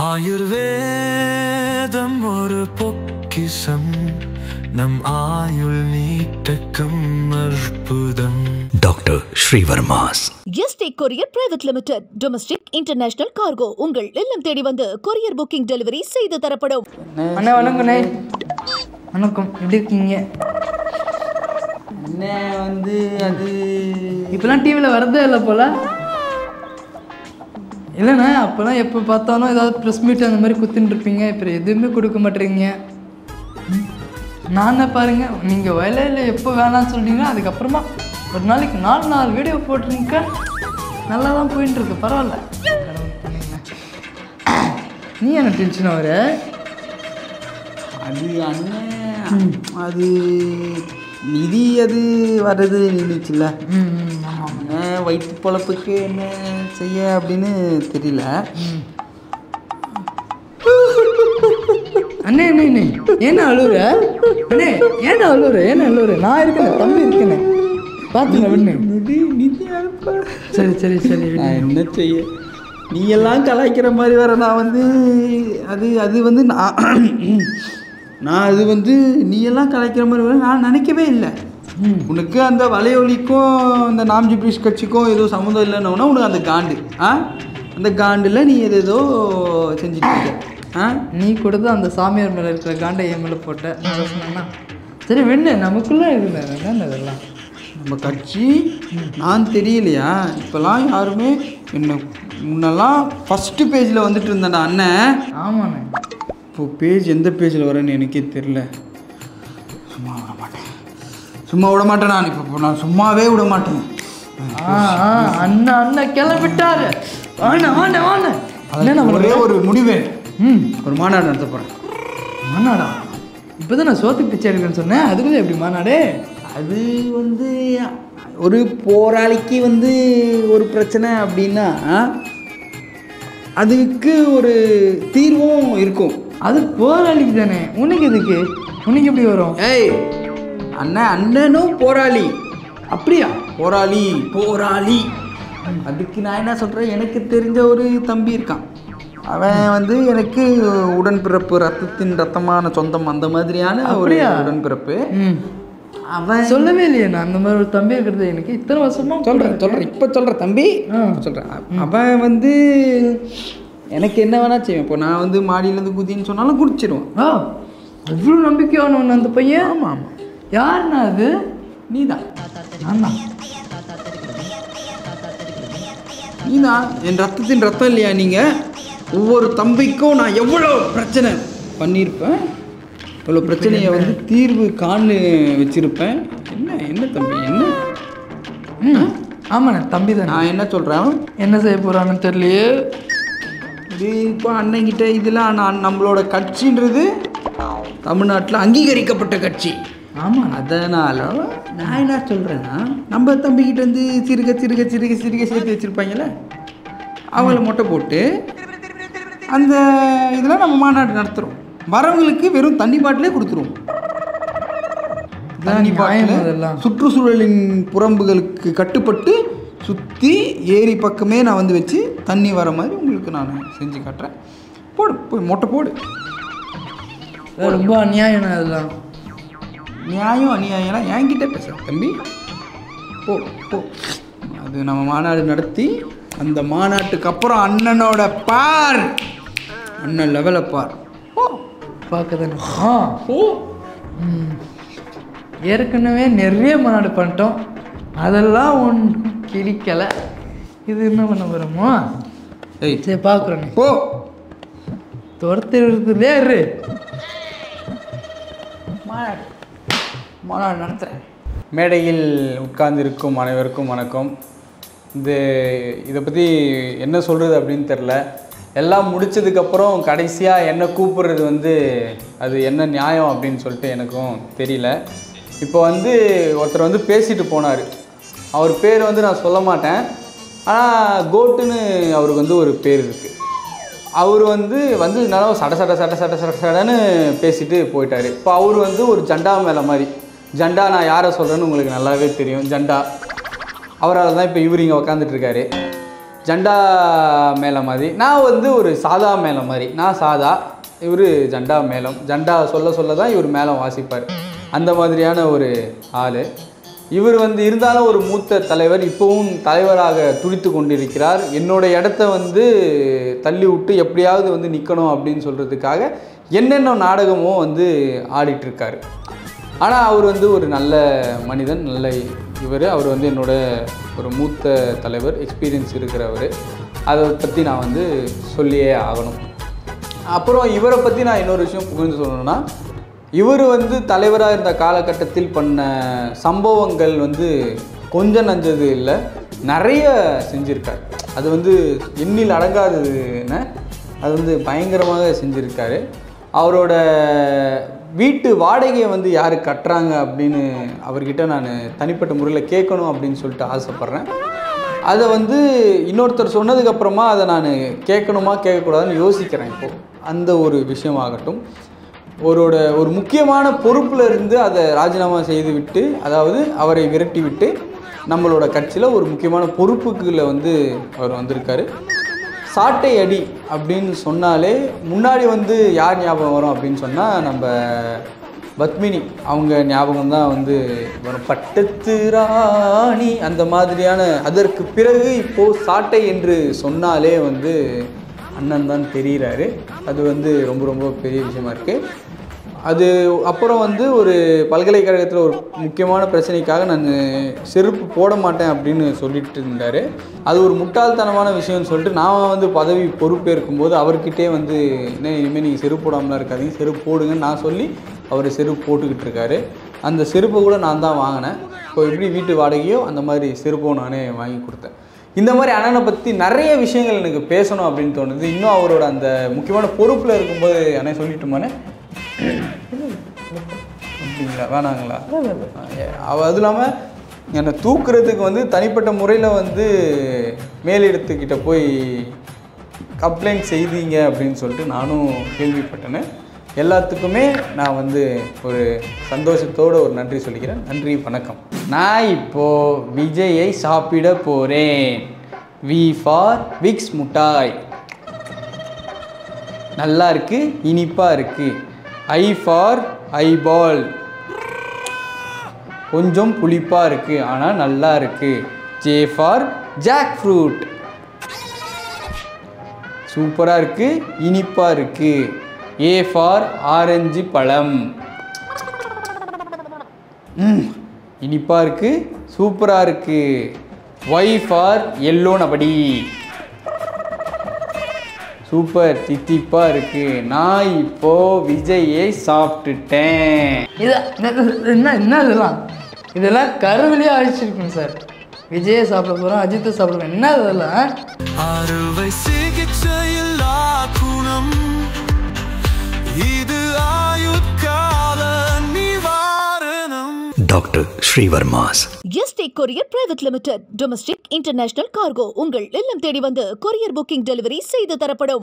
ஆயுர்வேதம் ஒரு பொக்கிஷம் நம் ஆயுள் நீட்டக்கும் அற்புதம். Doctor Srivarmas ST courier private limited. Domestic international cargo உங்கள் இல்லம் தேடி வந்து கொரியர் புக்கிங் டெலிவரி செய்து தரப்படும். அண்ணா வணக்கண்ணே. வணக்கம், எப்படி இருக்கீங்க? என்ன வந்து அது இப்போலாம் டிவியில் வரதே இல்லை போல. இல்லைண்ணா, அப்போலாம் எப்போ பார்த்தாலும் ஏதாவது ப்ரெஸ் மீட் அந்த மாதிரி குத்துன்னு இருப்பீங்க. இப்போ எதுவுமே கொடுக்க மாட்டேறீங்க. நான் தான் பாருங்க, நீங்கள் வயலில் எப்போ வேணான்னு சொல்கிறீங்களோ அதுக்கப்புறமா ஒரு நாளைக்கு 4 வீடியோ போட்டுருங்க. நல்லா தான் போயின்ட்டுருக்கு, பரவாயில்ல. நீ என்ன டென்ஷன் ஆகிற? அது அண்ணன் அது நிதி அது வர்றது நின்றுச்சுல்ல. அண்ணன் வயிற்று பொழப்புக்கு என்ன செய்ய அப்படின்னு தெரியல. அண்ணே அண்ணே அண்ணே ஏன்னா அழுவுற? அண்ணே ஏன்னா அழுவுற? நான் இருக்கேன், தம்பி இருக்கேனே, பார்த்துங்க விண்ணு. நிதி சரி சரி சரி, நான் என்ன செய்ய? நீ எல்லாம் கலாய்க்கிற மாதிரி வர நான் வந்து அது வந்து நான் அது வந்து நீ எல்லாம் கலாய்க்கிற மாதிரி வர நான் நினைக்கவே இல்லை. உனக்கு அந்த வலையொலிக்கும் அந்த நாம்ஜி பிரிஷ் கட்சிக்கும் ஏதோ சம்மந்தம் இல்லைன்னா உனக்கு அந்த காண்டு அந்த காண்டில் நீ ஏதோ செஞ்சுட்டு இருக்க. நீ கொடுத்து அந்த சாமியார் மேலே இருக்கிற காண்டை என் மேலே போட்ட. சரி வெண்ணு, நமக்குள்ளே என்ன இதெல்லாம் நம்ம கட்சி நான் தெரியலையா? இப்போலாம் யாருமே என்ன முன்னெல்லாம் ஃபஸ்ட்டு பேஜில் வந்துட்டு இருந்தேன்டா அண்ணன். ஆமாண்ணே. இப்போ பேஜ் எந்த பேஜில் வரேன்னு எனக்கே தெரில. சும்மா விட மாட்டேன் நான். இப்போ நான் சும்மாவே விட மாட்டேன். அண்ணன் கிளம்பிட்டாரு. ஒரே ஒரு முடிவு, ஒரு மாநாடு நடத்த போகிறேன். மாநாடா? இப்போ தான் நான் சோத்துக்கு பிச்சை எடுக்கிறேன்னு சொன்னேன், அதுக்குள்ளே எப்படி மாநாடு? அது வந்து ஒரு போராளிக்கு வந்து ஒரு பிரச்சனை அப்படின்னா அதுக்கு ஒரு தீர்வும் இருக்கும். அது போராளிக்கு தானே, உனக்கு எதுக்கு? உனக்கு எப்படி வரும்? ஏய் அண்ணனும் போராளி. அப்படியா? போராளி. அதுக்கு நான் என்ன சொல்கிறேன், எனக்கு தெரிஞ்ச ஒரு தம்பி இருக்கான். அவன் வந்து எனக்கு உடன்பிறப்பு, ரத்தமான சொந்தம், அந்த மாதிரியான ஒரு உடன்பிறப்பு. அவன் சொல்லவே இல்லையே நான் அந்த மாதிரி ஒரு தம்பி இருக்கிறது. எனக்கு இத்தனை வருஷமா சொல்கிறேன் இப்போ சொல்கிறேன் தம்பி சொல்கிறேன். அவன் வந்து எனக்கு என்ன வேணா செய்வேன். இப்போ நான் வந்து மாடியிலேருந்து குதின்னு சொன்னாலும் குடிச்சிடுவான். அவ்வளோ நம்பிக்கையானவன் அந்த பையன். ஆமாம். யாருண்ணா அது? நீ தான். என் ரத்தத்தின் ரத்தம் இல்லையா நீங்கள்? ஒவ்வொரு தம்பிக்கும் நான் எவ்வளோ பிரச்சனை பண்ணியிருப்பேன், இவ்வளோ பிரச்சனையை வந்து தீர்வு காணு வச்சுருப்பேன். என்ன தம்பி என்ன? ஆமாண்ணே, தம்பி தான். நான் என்ன சொல்கிறேன், என்ன செய்ய போகிறான்னு தெரியலையே. இது இப்போ அண்ணங்கிட்ட இதெல்லாம் நம்மளோட கட்சின்றது தமிழ்நாட்டில் அங்கீகரிக்கப்பட்ட கட்சி. ஆமாம். அதனால் நான் என்ன சொல்கிறேன்னா, நம்ம தம்பிக்கிட்ட வந்து சிறுக சேர்த்து வச்சுருப்பாங்கள்ல, அவங்கள மொட்டை போட்டு அந்த இதெல்லாம் நம்ம மாநாடு நடத்துகிறோம். வரவங்களுக்கு வெறும் தண்ணி பாட்டிலே கொடுத்துருவோம். தண்ணி பாட்டில் சுற்றுச்சூழலின் புறம்புகளுக்கு கட்டுப்பட்டு சுற்றி ஏரி பக்கமே நான் வந்து வச்சு தண்ணி வர மாதிரி உங்களுக்கு நான் செஞ்சு காட்டுறேன். போய் மொட்டை போடு. ரொம்ப அநியாயம் அதெல்லாம். நியாயம் அநியாயம்லாம் என்கிட்ட பேச தம்பி. போ அது நம்ம மாநாடு நடத்தி அந்த மாநாட்டுக்கு அப்புறம் அண்ணனோட பார், அண்ணன் லெவலை பார். பார்க்க தானே. ஏற்கனவே நிறைய மாநாடு பண்ணிட்டோம், அதெல்லாம் ஒன்றும் கிழிக்கலை. இது என்ன பண்ண போகிறோமோ? சரி பார்க்குறோண்ணே. போ துரத்துறதுலே இரு. மாநாடு நடத்துகிறேன். மேடையில் உட்கார்ந்திருக்கும் அனைவருக்கும் வணக்கம். இதை பற்றி என்ன சொல்கிறது அப்படின்னு தெரில. எல்லாம் முடித்ததுக்கப்புறம் கடைசியாக என்ன கூப்பிட்றது வந்து அது என்ன நியாயம் அப்படின்னு சொல்லிட்டு எனக்கும் தெரியல. இப்போ வந்து ஒருத்தர் வந்து பேசிட்டு போனார். அவர் பேர் வந்து நான் சொல்ல மாட்டேன், ஆனால் கோட்டுன்னு அவருக்கு வந்து ஒரு பேர் இருக்குது. அவர் வந்து இதனால சடன்னு பேசிட்டு போயிட்டார். இப்போ அவர் வந்து ஒரு ஜண்டா மேலே மாதிரி. ஜண்டா நான் யாரை சொல்கிறேன்னு உங்களுக்கு நல்லாவே தெரியும். ஜண்டா அவரால் தான் இப்போ இவர் இங்கே உக்காந்துட்ருக்காரு. ஜண்டா மேளம் மாதிரி, நான் வந்து ஒரு சாதா மேளம் மாதிரி. நான் சாதா, இவர் ஜண்டா மேளம். ஜண்டா சொல்ல தான் இவர் மேளம் வாசிப்பார். அந்த மாதிரியான ஒரு ஆள் இவர். வந்து இருந்தாலும் ஒரு மூத்த தலைவர், இப்போவும் தலைவராக துடித்து கொண்டிருக்கிறார். என்னோட இடத்த வந்து தள்ளி விட்டு எப்படியாவது வந்து நிற்கணும் அப்படின்னு சொல்கிறதுக்காக என்னென்ன நாடகமோ வந்து ஆடிட்டுருக்காரு. ஆனால் அவர் வந்து ஒரு நல்ல மனிதன், நல்ல அவர் வந்து என்னோட ஒரு மூத்த தலைவர், எக்ஸ்பீரியன்ஸ் இருக்கிறவர். அதை பற்றி நான் வந்து சொல்லியே ஆகணும். அப்புறம் இவரை பற்றி நான் இன்னொரு விஷயம் புரிந்து சொல்லணும்னா, இவர் வந்து தலைவராக இருந்த காலகட்டத்தில் பண்ண சம்பவங்கள் வந்து கொஞ்சம் நஞ்சது இல்லை, நிறைய செஞ்சுருக்கார். அது வந்து எண்ணில் அடங்காததுன்னு அது வந்து பயங்கரமாக செஞ்சுருக்காரு. அவரோட வீட்டு வாடகையை வந்து யார் கட்டுறாங்க அப்படின்னு அவர்கிட்ட நான் தனிப்பட்ட முறையில் கேட்கணும் அப்படின்னு சொல்லிட்டு ஆசைப்பட்றேன். அதை வந்து இன்னொருத்தர் சொன்னதுக்கப்புறமா அதை நான் கேட்கணுமா கேட்கக்கூடாதுன்னு யோசிக்கிறேன். இப்போது அந்த ஒரு விஷயமாகட்டும், ஒரு முக்கியமான பொறுப்பில் இருந்து அதை ராஜினாமா செய்து விட்டு, அதாவது அவரை விரட்டி விட்டு நம்மளோட கட்சியில் ஒரு முக்கியமான பொறுப்புக்குள்ளே வந்து அவர் வந்திருக்காரு. சாட்டை அடி அப்படின்னு சொன்னாலே முன்னாடி வந்து யார் ஞாபகம் வரும் அப்படின்னு சொன்னால் நம்ம பத்மினி அவங்க ஞாபகம் தான் வந்து வரும். பட்டத்து ராணி அந்த மாதிரியான. அதற்கு பிறகு இப்போது சாட்டை என்று சொன்னாலே வந்து அண்ணன் தான் தெரிகிறாரு. அது வந்து ரொம்ப ரொம்ப பெரிய விஷயமா இருக்குது. அது அப்புறம் வந்து ஒரு பல்கலைக்கழகத்தில் ஒரு முக்கியமான பிரச்சனைக்காக நான் செருப்பு போட மாட்டேன் அப்படின்னு சொல்லிட்டு இருந்தார். அது ஒரு முட்டாள்தனமான விஷயம்னு சொல்லிட்டு நான் வந்து பதவி பொறுப்பேற்கும்போது அவர்கிட்டே வந்து என்ன இனிமேல் நீங்கள் செருப்பு போடாமலாம் இருக்காதீங்க, செருப்பு போடுங்கன்னு நான் சொல்லி அவர் செருப்பு போட்டுக்கிட்டு இருக்காரு. அந்த செருப்பை கூட நான் தான் வாங்கினேன். இப்போ எப்படி வீட்டு வாடகையோ அந்த மாதிரி செருப்பும் நானே வாங்கி கொடுத்தேன். இந்த மாதிரி அண்ணனை பற்றி நிறைய விஷயங்கள் எனக்கு பேசணும் அப்படின்னு தோணுது. இன்னும் அவரோட அந்த முக்கியமான பொறுப்பில் இருக்கும்போது அண்ணன் சொல்லிட்டுமானே அப்படிங்களா, வேணாங்களா? அது இல்லாமல் என்னை தூக்குறதுக்கு வந்து தனிப்பட்ட முறையில் வந்து மேலிடத்துக்கிட்ட போய் கம்ப்ளைண்ட் செய்தீங்க அப்படின்னு சொல்லிட்டு நானும் கேள்விப்பட்டேன்னு. எல்லாத்துக்குமே நான் வந்து ஒரு சந்தோஷத்தோடு ஒரு நன்றி சொல்லிக்கிறேன். நன்றி, வணக்கம். நான் இப்போது விஜயை சாப்பிட போகிறேன். வி ஃபார் விக்ஸ் முட்டாய். நல்லா இருக்குது, இனிப்பாக இருக்குது. I for eyeball. கொஞ்சம் புளிப்பாக இருக்குது ஆனால் நல்லா இருக்குது. J for jack fruit. சூப்பராக இருக்குது, இனிப்பாக இருக்குது. ஏ ஃபார் ஆரஞ்சு பழம். இனிப்பாக இருக்குது, சூப்பராக இருக்குது. Y for yellow nobody. Super, தித்திப்பாக இருக்குது. நான் இப்போது விஜயை சாப்பிட்டுட்டேன். இதெல்லாம் கருவிலேயே அழிச்சிருக்கணும் சார். விஜயை சாப்பிட போகிறோம், அஜித்தை சாப்பிட போகிறோம், என்ன இதெல்லாம்? அறுவை சிகிச்சையில் குணம் இது ஆயுட்கால நிவாரணம். Doctor Srivarma's. Yesterday courier private limited. Domestic international cargo உங்கள் இல்லம் தேடி வந்து கொரியர் புக்கிங் டெலிவரி செய்து தரப்படும்.